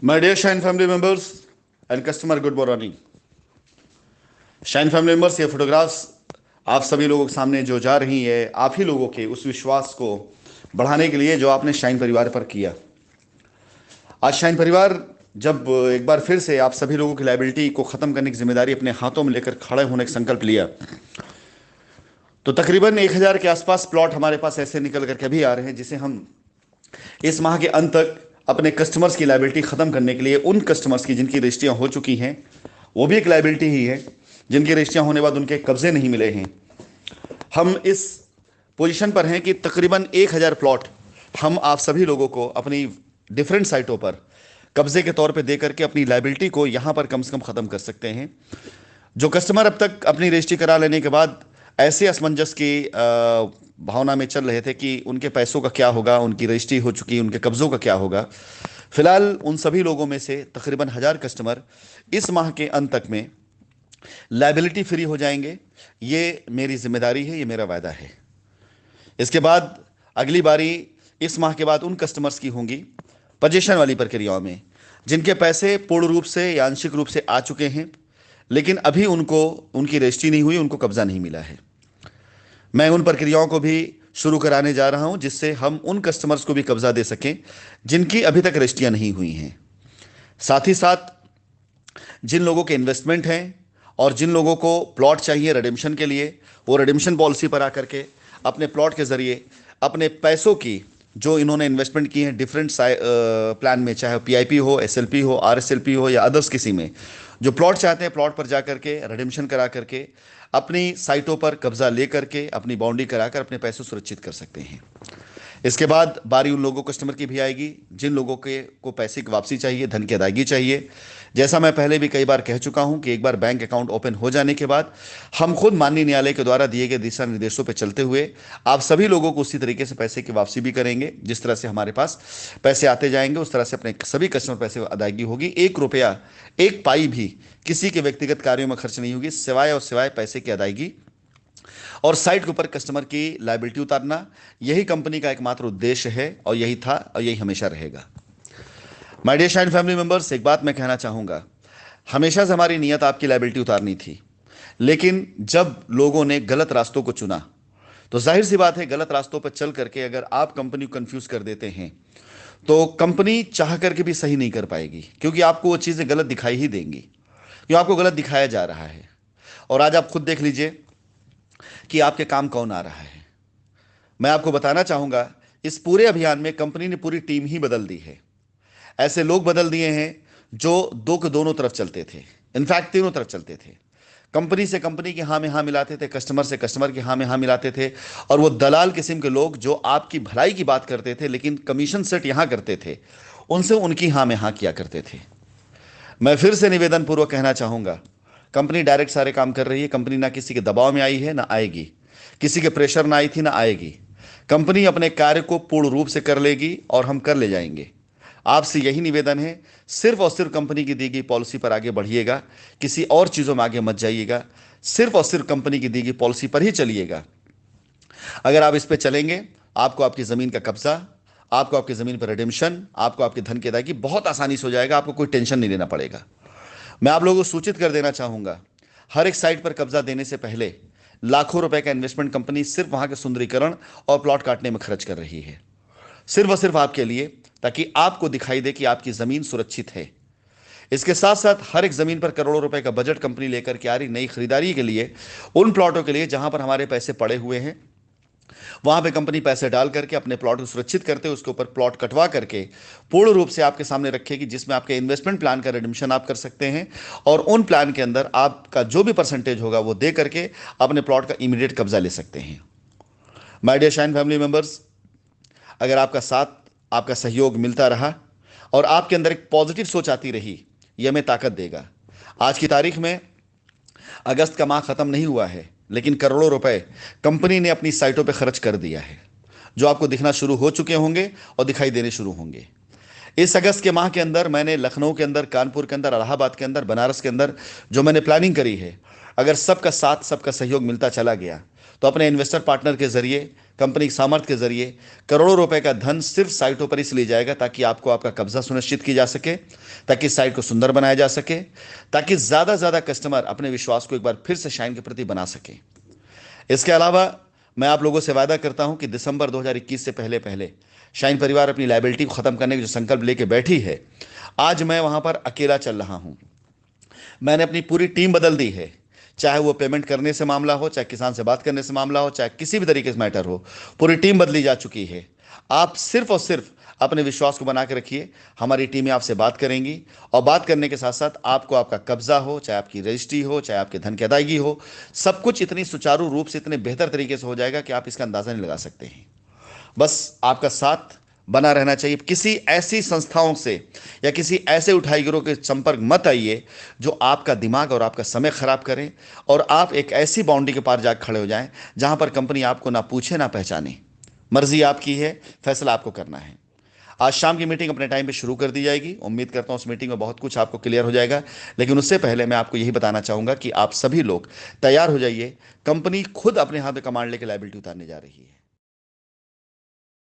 My dear Shine family members and customer, good morning. Shine family members, ये photographs आप सभी लोगों के सामने जो जा रही है, आप ही लोगों के उस विश्वास को बढ़ाने के लिए जो आपने शाइन परिवार पर किया। आज शाइन परिवार जब एक बार फिर से आप सभी लोगों की लायबिलिटी को ख़त्म करने की जिम्मेदारी अपने हाथों में लेकर खड़े होने का संकल्प लिया, तो तकरीबन 1000 के आसपास प्लॉट हमारे पास ऐसे निकल करके भी आ रहे हैं जिसे हम इस माह के अंत तक अपने कस्टमर्स की लायबिलिटी ख़त्म करने के लिए, उन कस्टमर्स की जिनकी रजिस्ट्रियाँ हो चुकी हैं, वो भी एक लायबिलिटी ही है, जिनकी रजिस्ट्रियाँ होने बाद उनके कब्जे नहीं मिले हैं, हम इस पोजीशन पर हैं कि तकरीबन 1000 प्लॉट हम आप सभी लोगों को अपनी डिफरेंट साइटों पर कब्जे के तौर पे दे करके अपनी लायबिलिटी को यहाँ पर कम से कम ख़त्म कर सकते हैं। जो कस्टमर अब तक अपनी रजिस्ट्री करा लेने के बाद ऐसे असमंजस की भावना में चल रहे थे कि उनके पैसों का क्या होगा, उनकी रजिस्ट्री हो चुकी, उनके कब्ज़ों का क्या होगा, फिलहाल उन सभी लोगों में से तकरीबन 1000 कस्टमर इस माह के अंत तक में लायबिलिटी फ्री हो जाएंगे। ये मेरी जिम्मेदारी है, ये मेरा वायदा है। इसके बाद अगली बारी इस माह के बाद उन कस्टमर्स की होंगी पोजीशन वाली प्रक्रियाओं में, जिनके पैसे पूर्ण रूप से या आंशिक रूप से आ चुके हैं, लेकिन अभी उनको उनकी रजिस्ट्री नहीं हुई, उनको कब्जा नहीं मिला है। मैं उन प्रक्रियाओं को भी शुरू कराने जा रहा हूं, जिससे हम उन कस्टमर्स को भी कब्जा दे सकें जिनकी अभी तक रजिस्ट्रियां नहीं हुई हैं। साथ ही साथ जिन लोगों के इन्वेस्टमेंट हैं और जिन लोगों को प्लॉट चाहिए रिडेम्पशन के लिए, वो रिडेम्पशन पॉलिसी पर आकर के अपने प्लॉट के ज़रिए अपने पैसों की जो इन्होंने इन्वेस्टमेंट की है डिफरेंट प्लान में, चाहे पीआईपी हो, एसएलपी हो, आरएसएलपी हो या अदर्स किसी में, जो प्लॉट चाहते हैं प्लॉट पर जा करके रिडेम्पशन करा करके अपनी साइटों पर कब्जा ले करके अपनी बाउंड्री कराकर अपने पैसे सुरक्षित कर सकते हैं। इसके बाद बारी उन लोगों कस्टमर की भी आएगी जिन लोगों के को पैसे की वापसी चाहिए, धन की अदायगी चाहिए। जैसा मैं पहले भी कई बार कह चुका हूं कि एक बार बैंक अकाउंट ओपन हो जाने के बाद हम खुद माननीय न्यायालय के द्वारा दिए गए दिशा निर्देशों पर चलते हुए आप सभी लोगों को उसी तरीके से पैसे की वापसी भी करेंगे। जिस तरह से हमारे पास पैसे आते जाएंगे उस तरह से अपने सभी कस्टमर पैसे अदायगी होगी। 1 रुपया 1 पाई भी किसी के व्यक्तिगत कार्यों में खर्च नहीं होगी, सिवाय और सिवाय पैसे की अदायगी और साइट के ऊपर कस्टमर की लायबिलिटी उतारना। यही कंपनी का एकमात्र उद्देश्य है और यही था और यही हमेशा रहेगा। My dear Shine family members, एक बात मैं कहना चाहूंगा, हमेशा से हमारी नियत आपकी लायबिलिटी उतारनी थी, लेकिन जब लोगों ने गलत रास्तों को चुना तो जाहिर सी बात है गलत रास्तों पर चल करके अगर आप कंपनी को कंफ्यूज कर देते हैं तो कंपनी चाह करके भी सही नहीं कर पाएगी, क्योंकि आपको वो चीज़ें गलत दिखाई ही देंगी, क्योंकि आपको गलत दिखाया जा रहा है। और आज आप खुद देख लीजिए कि आपके काम कौन आ रहा है। मैं आपको बताना चाहूंगा, इस पूरे अभियान में कंपनी ने पूरी टीम ही बदल दी है। ऐसे लोग बदल दिए हैं जो दो के दोनों तरफ चलते थे, इनफैक्ट तीनों तरफ चलते थे। कंपनी से कंपनी की हाँ में हाँ मिलाते थे, कस्टमर से कस्टमर की हाँ में हाँ मिलाते थे, और वो दलाल किस्म के लोग जो आपकी भलाई की बात करते थे लेकिन कमीशन सेट यहां करते थे, उनसे उनकी हाँ में हाँ किया करते थे। मैं फिर से निवेदन पूर्वक कहना चाहूंगा, कंपनी डायरेक्ट सारे काम कर रही है। कंपनी ना किसी के दबाव में आई है ना आएगी, किसी के प्रेशर ना आई थी ना आएगी। कंपनी अपने कार्य को पूर्ण रूप से कर लेगी और हम कर ले जाएंगे। आपसे यही निवेदन है, सिर्फ और सिर्फ कंपनी की दी गई पॉलिसी पर आगे बढ़िएगा, किसी और चीज़ों में आगे मत जाइएगा। सिर्फ और सिर्फ कंपनी की दी गई पॉलिसी पर ही चलिएगा। अगर आप इस पर चलेंगे, आपको आपकी ज़मीन का कब्जा, आपको आपकी ज़मीन पर रिडेम्पशन, आपको आपके धन की अदायगी बहुत आसानी से हो जाएगा। आपको कोई टेंशन नहीं लेना पड़ेगा। मैं आप लोगों को सूचित कर देना चाहूंगा, हर एक साइट पर कब्जा देने से पहले लाखों रुपए का इन्वेस्टमेंट कंपनी सिर्फ वहां के सुंदरीकरण और प्लॉट काटने में खर्च कर रही है, सिर्फ और सिर्फ आपके लिए, ताकि आपको दिखाई दे कि आपकी जमीन सुरक्षित है। इसके साथ साथ हर एक जमीन पर करोड़ों रुपए का बजट कंपनी लेकर के आ रही नई खरीदारी के लिए, उन प्लॉटों के लिए जहां पर हमारे पैसे पड़े हुए हैं, वहां पे कंपनी पैसे डाल करके अपने प्लॉट को सुरक्षित करते हुए उसके ऊपर प्लॉट कटवा करके पूर्ण रूप से आपके सामने रखेगी, जिसमें आपके इन्वेस्टमेंट प्लान का रिडम्पशन आप कर सकते हैं और उन प्लान के अंदर आपका जो भी परसेंटेज होगा वो दे करके अपने प्लॉट का इमीडिएट कब्जा ले सकते हैं। My dear Shine family members, अगर आपका साथ, आपका सहयोग मिलता रहा और आपके अंदर एक पॉजिटिव सोच आती रही, यह हमें ताकत देगा। आज की तारीख में अगस्त का माह खत्म नहीं हुआ है, लेकिन करोड़ों रुपए कंपनी ने अपनी साइटों पर खर्च कर दिया है, जो आपको दिखना शुरू हो चुके होंगे और दिखाई देने शुरू होंगे। इस अगस्त के माह के अंदर मैंने लखनऊ के अंदर, कानपुर के अंदर, इलाहाबाद के अंदर, बनारस के अंदर जो मैंने प्लानिंग करी है, अगर सबका साथ, सबका सहयोग मिलता चला गया तो अपने इन्वेस्टर पार्टनर के जरिए, कंपनी के सामर्थ्य के जरिए करोड़ों रुपए का धन सिर्फ साइटों पर इसलिए जाएगा ताकि आपको आपका कब्जा सुनिश्चित की जा सके, ताकि साइट को सुंदर बनाया जा सके, ताकि ज्यादा ज्यादा कस्टमर अपने विश्वास को एक बार फिर से शाइन के प्रति बना सके। इसके अलावा मैं आप लोगों से वादा करता हूं कि दिसंबर 2021 से पहले पहले शाइन परिवार अपनी लायबिलिटी को खत्म करने की जो संकल्प लेके बैठी है, आज मैं वहां पर अकेला चल रहा हूं। मैंने अपनी पूरी टीम बदल दी है, चाहे वो पेमेंट करने से मामला हो, चाहे किसान से बात करने से मामला हो, चाहे किसी भी तरीके से मैटर हो, पूरी टीम बदली जा चुकी है। आप सिर्फ और सिर्फ अपने विश्वास को बना के रखिए, हमारी टीमें आपसे बात करेंगी और बात करने के साथ साथ आपको आपका कब्जा हो, चाहे आपकी रजिस्ट्री हो, चाहे आपके धन की अदायगी हो, सब कुछ इतनी सुचारू रूप से, इतने बेहतर तरीके से हो जाएगा कि आप इसका अंदाजा नहीं लगा सकते हैं। बस आपका साथ बना रहना चाहिए। किसी ऐसी संस्थाओं से या किसी ऐसे उठाई गिरोह के संपर्क मत आइए जो आपका दिमाग और आपका समय खराब करें और आप एक ऐसी बाउंड्री के पार जाकर खड़े हो जाएं जहां पर कंपनी आपको ना पूछे ना पहचाने। मर्जी आपकी है, फैसला आपको करना है। आज शाम की मीटिंग अपने टाइम पे शुरू कर दी जाएगी। उम्मीद करता हूं उस मीटिंग में बहुत कुछ आपको क्लियर हो जाएगा, लेकिन उससे पहले मैं आपको यही बताना चाहूंगा कि आप सभी लोग तैयार हो जाइए। कंपनी खुद अपने हाथ में कमांड लेके लायबिलिटी उतारने जा रही है।